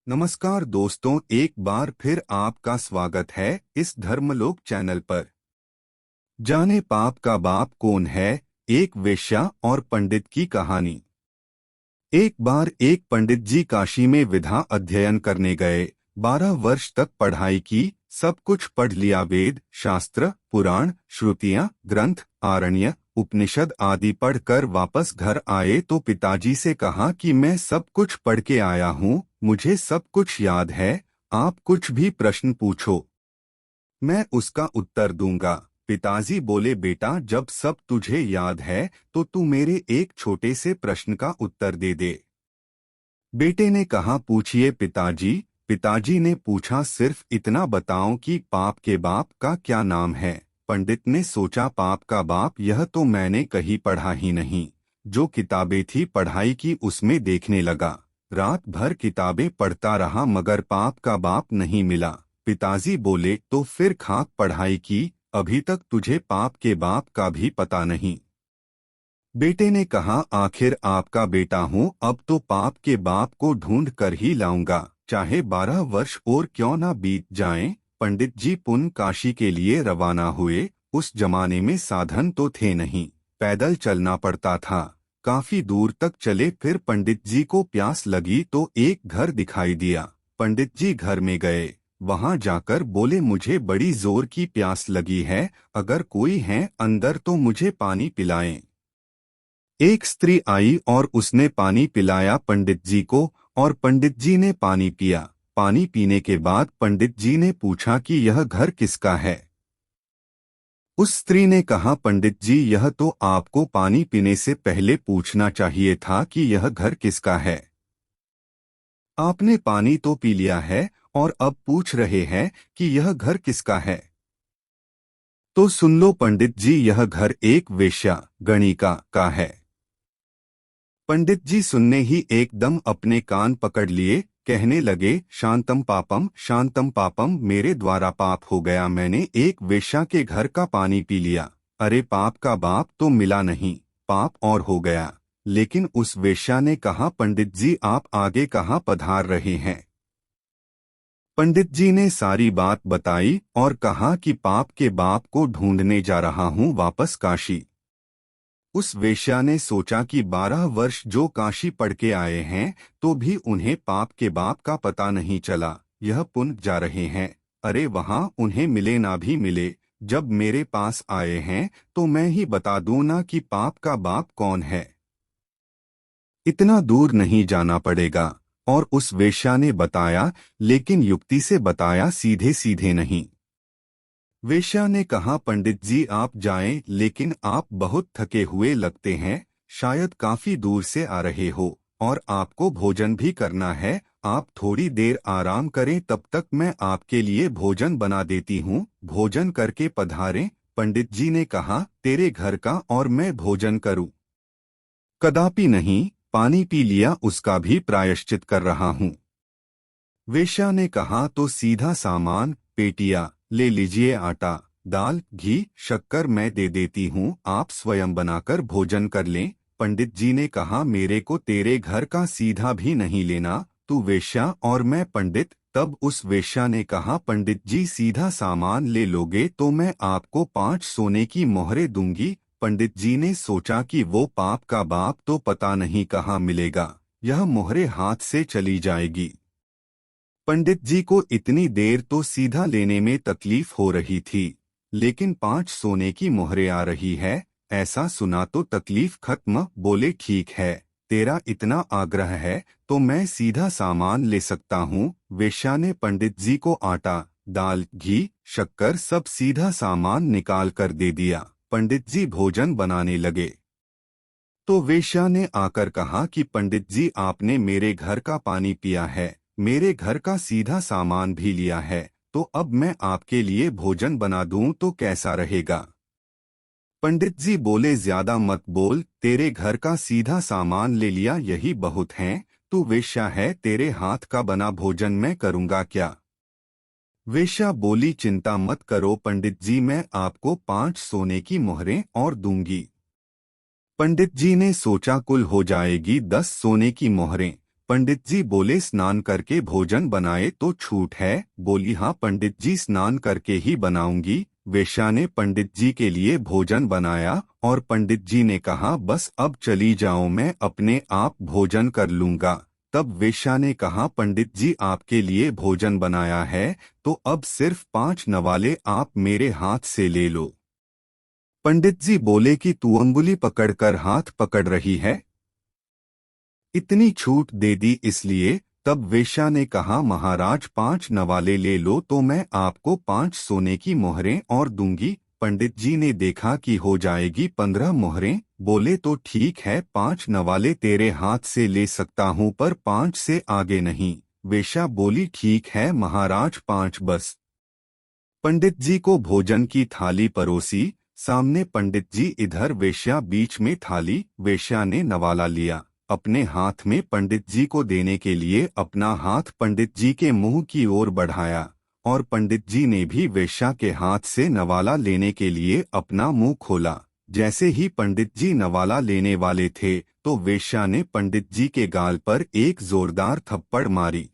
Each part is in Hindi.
नमस्कार दोस्तों, एक बार फिर आपका स्वागत है इस धर्मलोक चैनल पर। जाने पाप का बाप कौन है, एक वेश्या और पंडित की कहानी। एक बार एक पंडित जी काशी में विद्या अध्ययन करने गए। 12 वर्ष तक पढ़ाई की, सब कुछ पढ़ लिया, वेद शास्त्र पुराण श्रुतियाँ ग्रंथ आरण्य उपनिषद आदि पढ़कर वापस घर आए तो पिताजी से कहा कि मैं सब कुछ पढ़ के आया हूँ, मुझे सब कुछ याद है, आप कुछ भी प्रश्न पूछो, मैं उसका उत्तर दूंगा। पिताजी बोले, बेटा जब सब तुझे याद है तो तू मेरे एक छोटे से प्रश्न का उत्तर दे दे। बेटे ने कहा, पूछिए पिताजी। पिताजी ने पूछा, सिर्फ इतना बताओ कि पाप के बाप का क्या नाम है। पंडित ने सोचा, पाप का बाप, यह तो मैंने कहीं पढ़ा ही नहीं। जो किताबें थी पढ़ाई की उसमें देखने लगा। रात भर किताबें पढ़ता रहा मगर पाप का बाप नहीं मिला। पिताजी बोले, तो फिर खाक पढ़ाई की, अभी तक तुझे पाप के बाप का भी पता नहीं। बेटे ने कहा, आखिर आपका बेटा हूँ, अब तो पाप के बाप को ढूंढ कर ही लाऊंगा, चाहे 12 वर्ष और क्यों ना बीत जाएं। पंडित जी पुन काशी के लिए रवाना हुए। उस जमाने में साधन तो थे नहीं, पैदल चलना पड़ता था। काफी दूर तक चले, फिर पंडित जी को प्यास लगी तो एक घर दिखाई दिया। पंडित जी घर में गए। वहां जाकर बोले, मुझे बड़ी जोर की प्यास लगी है, अगर कोई है अंदर तो मुझे पानी पिलाएं। एक स्त्री आई और उसने पानी पिलाया पंडित जी को, और पंडित जी ने पानी पिया। पानी पीने के बाद पंडित जी ने पूछा कि यह घर किसका है। उस स्त्री ने कहा, पंडित जी यह तो आपको पानी पीने से पहले पूछना चाहिए था कि यह घर किसका है। आपने पानी तो पी लिया है और अब पूछ रहे हैं कि यह घर किसका है। तो सुन लो पंडित जी, यह घर एक वेश्या गणिका का है। पंडित जी सुनने ही एकदम अपने कान पकड़ लिए, कहने लगे, शांतम पापम, मेरे द्वारा पाप हो गया, मैंने एक वेश्या के घर का पानी पी लिया। अरे पाप का बाप तो मिला नहीं, पाप और हो गया। लेकिन उस वेश्या ने कहा, पंडित जी आप आगे कहाँ पधार रहे हैं। पंडित जी ने सारी बात बताई और कहा कि पाप के बाप को ढूंढने जा रहा हूँ वापस काशी। उस वेश्या ने सोचा कि 12 वर्ष जो काशी पढ़ के आए हैं तो भी उन्हें पाप के बाप का पता नहीं चला, यह पुण्य जा रहे हैं। अरे वहां उन्हें मिले ना भी मिले, जब मेरे पास आए हैं तो मैं ही बता दूं ना कि पाप का बाप कौन है। इतना दूर नहीं जाना पड़ेगा। और उस वेश्या ने बताया, लेकिन युक्ति से बताया, सीधे सीधे नहीं। वेश्या ने कहा, पंडित जी आप जाएं, लेकिन आप बहुत थके हुए लगते हैं, शायद काफी दूर से आ रहे हो और आपको भोजन भी करना है, आप थोड़ी देर आराम करें, तब तक मैं आपके लिए भोजन बना देती हूँ, भोजन करके पधारें। पंडित जी ने कहा, तेरे घर का और मैं भोजन करूँ? कदापि नहीं, पानी पी लिया उसका भी प्रायश्चित कर रहा हूँ। वेश्या ने कहा, तो सीधा सामान पेटिया ले लीजिए, आटा दाल घी शक्कर मैं दे देती हूँ, आप स्वयं बनाकर भोजन कर लें। पंडित जी ने कहा, मेरे को तेरे घर का सीधा भी नहीं लेना, तू वेश्या और मैं पंडित। तब उस वेश्या ने कहा, पंडित जी सीधा सामान ले लोगे तो मैं आपको 5 सोने की मोहरें दूंगी। पंडित जी ने सोचा कि वो पाप का बाप तो पता नहीं कहाँ मिलेगा, यह मोहरें हाथ से चली जाएगी। पंडित जी को इतनी देर तो सीधा लेने में तकलीफ हो रही थी, लेकिन 5 सोने की मोहरें आ रही है, ऐसा सुना तो तकलीफ खत्म। बोले, ठीक है, तेरा इतना आग्रह है तो मैं सीधा सामान ले सकता हूँ। वेश्या ने पंडित जी को आटा दाल घी शक्कर सब सीधा सामान निकाल कर दे दिया। पंडित जी भोजन बनाने लगे तो वेश्या ने आकर कहा कि पंडित जी आपने मेरे घर का पानी पिया है, मेरे घर का सीधा सामान भी लिया है, तो अब मैं आपके लिए भोजन बना दूं तो कैसा रहेगा। पंडित जी बोले, ज्यादा मत बोल, तेरे घर का सीधा सामान ले लिया यही बहुत है, तू वेश्या है, तेरे हाथ का बना भोजन मैं करूंगा क्या। वेश्या बोली, चिंता मत करो पंडित जी, मैं आपको 5 सोने की मोहरें और दूंगी। पंडित जी ने सोचा कुल हो जाएगी 10 सोने की मोहरें। पंडित जी बोले स्नान करके भोजन बनाए तो छूट है। बोली हाँ पंडित जी, स्नान करके ही बनाऊंगी। वेश्या ने पंडित जी के लिए भोजन बनाया और पंडित जी ने कहा बस अब चली जाओ, मैं अपने आप भोजन कर लूंगा। तब वेश्या ने कहा पंडित जी आपके लिए भोजन बनाया है तो अब सिर्फ 5 नवाले आप मेरे हाथ से ले लो। पंडित जी बोले कि तू अंगुली पकड़कर हाथ पकड़ रही है, इतनी छूट दे दी इसलिए। तब वेश्या ने कहा महाराज 5 नवाले ले लो तो मैं आपको 5 सोने की मोहरें और दूंगी। पंडित जी ने देखा कि हो जाएगी 15 मोहरें। बोले तो ठीक है, 5 नवाले तेरे हाथ से ले सकता हूँ पर 5 से आगे नहीं। वेश्या बोली ठीक है महाराज, 5 बस। पंडित जी को भोजन की थाली परोसी, सामने पंडित जी, इधर वेश्या, बीच में थाली। वेश्या ने नवाला लिया, अपने हाथ में पंडित जी को देने के लिए अपना हाथ पंडित जी के मुंह की ओर बढ़ाया और पंडित जी ने भी वेश्या के हाथ से नवाला लेने के लिए अपना मुंह खोला। जैसे ही पंडित जी नवाला लेने वाले थे तो वेश्या ने पंडित जी के गाल पर एक जोरदार थप्पड़ मारी।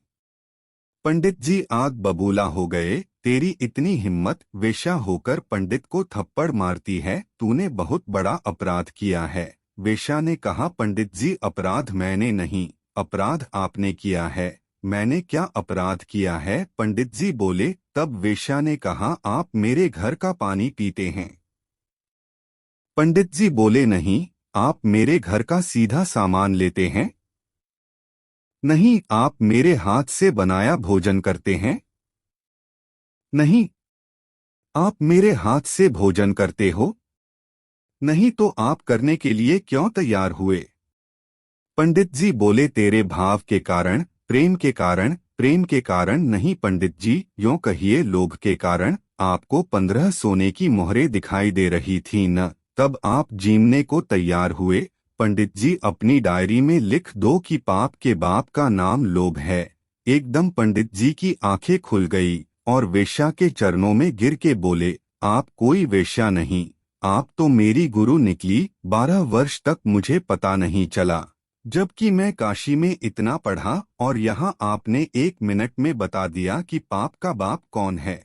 पंडित जी आग बबूला हो गए। तेरी इतनी हिम्मत, वेश्या होकर पंडित को थप्पड़ मारती है, तूने बहुत बड़ा अपराध किया है। वेश्या ने कहा पंडित जी अपराध मैंने नहीं, अपराध आपने किया है। मैंने क्या अपराध किया है? पंडित जी बोले। तब वेश्या ने कहा आप मेरे घर का पानी पीते हैं। पंडित जी बोले नहीं, आप मेरे घर का सीधा सामान लेते हैं। नहीं, आप मेरे हाथ से बनाया भोजन करते हैं। नहीं, आप मेरे हाथ से भोजन करते हो। नहीं तो आप करने के लिए क्यों तैयार हुए? पंडित जी बोले तेरे भाव के कारण, प्रेम के कारण। प्रेम के कारण नहीं पंडित जी, यूं कहिए लोभ के कारण। आपको 15 सोने की मोहरें दिखाई दे रही थी न, तब आप जीमने को तैयार हुए। पंडित जी अपनी डायरी में लिख दो कि पाप के बाप का नाम लोभ है। एकदम पंडित जी की आंखें खुल गई और वेश्या के चरणों में गिर के बोले आप कोई वेश्या नहीं, आप तो मेरी गुरु निकली। 12 वर्ष तक मुझे पता नहीं चला, जबकि मैं काशी में इतना पढ़ा और यहाँ आपने 1 मिनट में बता दिया कि पाप का बाप कौन है।